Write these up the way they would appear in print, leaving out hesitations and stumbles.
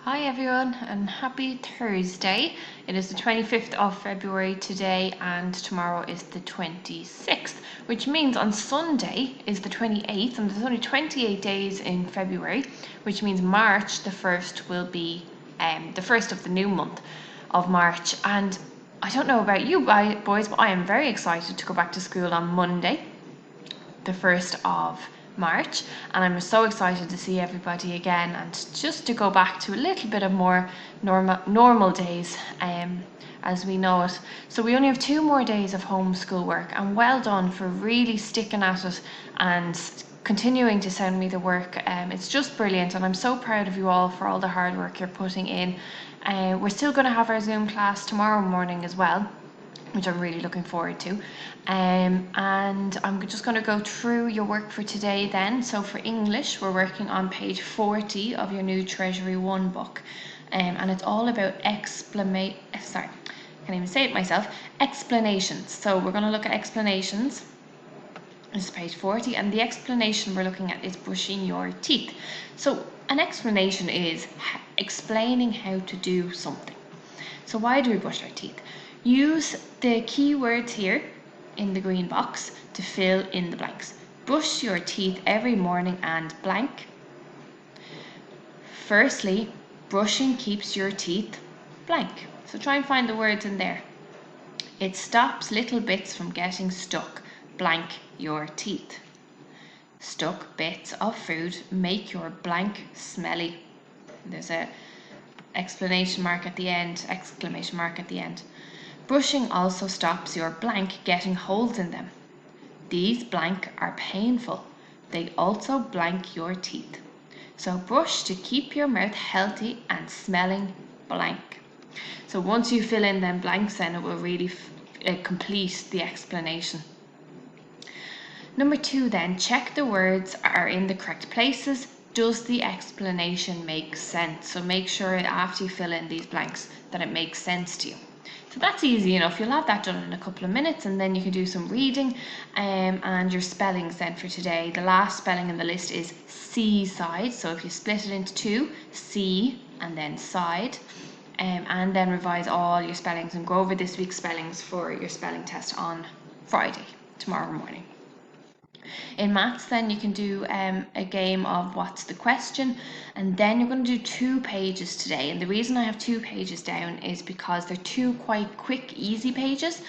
Hi everyone and happy Thursday. It is the 25th of February today and tomorrow is the 26th, which means on Sunday is the 28th and there's only 28 days in February, which means March the 1st will be the first of the new month of March. And I don't know about you boys, but I am very excited to go back to school on Monday, the 1st of March, and I'm so excited to see everybody again and just to go back to a little bit of more normal days as we know it. So we only have 2 more days of homeschool work, and well done for really sticking at it and continuing to send me the work. It's just brilliant, and I'm so proud of you all for all the hard work you're putting in. We're still going to have our Zoom class tomorrow morning as well, which I'm really looking forward to. And I'm just going to go through your work for today then. So for English, we're working on page 40 of your new Treasury 1 book. And it's all about explanations. So we're going to look at explanations. This is page 40, and the explanation we're looking at is brushing your teeth. So an explanation is explaining how to do something. So why do we brush our teeth? Use the keywords here in the green box to fill in the blanks. Brush your teeth every morning and blank. Firstly, brushing keeps your teeth blank. So try and find the words in there. It stops little bits from getting stuck. Blank your teeth. Stuck bits of food make your blank smelly. There's a exclamation mark at the end. Brushing also stops your blank getting holes in them. These blank are painful. They also blank your teeth. So brush to keep your mouth healthy and smelling blank. So once you fill in them blanks, then it will really complete the explanation. Number 2 then, check the words are in the correct places. Does the explanation make sense? So make sure after you fill in these blanks that it makes sense to you. So that's easy enough. You'll have that done in a couple of minutes, and then you can do some reading and your spellings then for today. The last spelling in the list is seaside. So if you split it into 2, sea and then side, and then revise all your spellings and go over this week's spellings for your spelling test on Friday, tomorrow morning. In maths then you can do a game of what's the question, and then you're going to do 2 pages today. And the reason I have 2 pages down is because they're 2 quite quick, easy pages,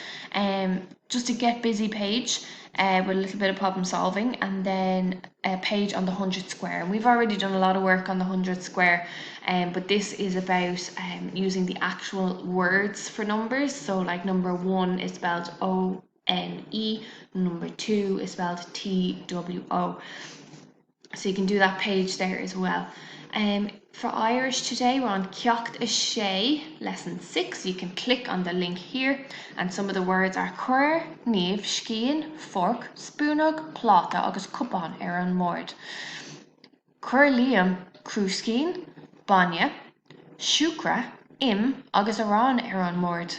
just a get busy page with a little bit of problem solving, and then a page on the 100 square. And we've already done a lot of work on the 100 square, but this is about using the actual words for numbers. So like number 1 is spelled O-N-E, number 2 is spelled T-W-O. So you can do that page there as well. For Irish today, we're on Ceacht a Sé, lesson 6. You can click on the link here, and some of the words are cur, níomh, scín, fork, spúnog, pláta agus cupán ar an mód. Cur líam, crúscín, banya, siúcra, im agus arán ar an mód.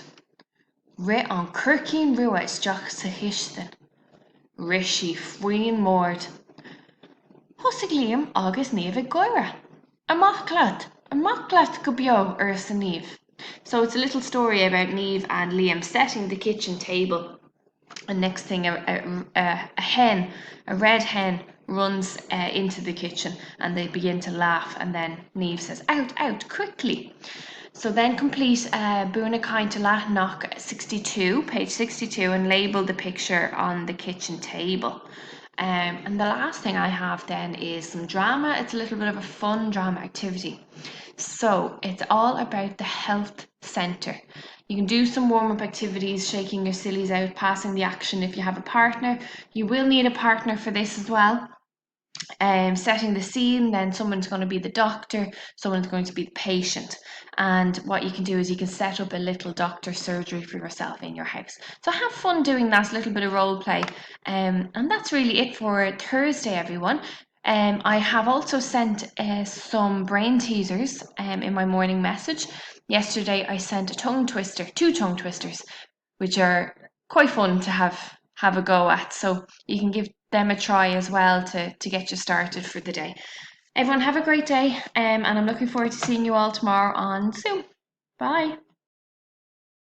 Ri an curcín rua isteach sa histan. Rishi faoin mód. Thusig líam agus níomh ag goire. Amachlat go beo ar sa níomh. So it's a little story about Niamh and Liam setting the kitchen table. And next thing, a red hen, runs into the kitchen, and they begin to laugh. And then Niamh says, out, quickly. So then complete Buna Kaint Knock 62, page 62, and label the picture on the kitchen table. And the last thing I have then is some drama. It's a little bit of a fun drama activity. So it's all about the health centre. You can do some warm-up activities, shaking your sillies out, passing the action if you have a partner. You will need a partner for this as well. Setting the scene, then someone's going to be the doctor, someone's going to be the patient. And what you can do is you can set up a little doctor surgery for yourself in your house. So have fun doing that, a little bit of role play. And that's really it for Thursday, everyone. I have also sent some brain teasers in my morning message. Yesterday I sent two tongue twisters, which are quite fun to have a go at. So you can give them a try as well to get you started for the day. Everyone have a great day, and I'm looking forward to seeing you all tomorrow on Zoom. Bye.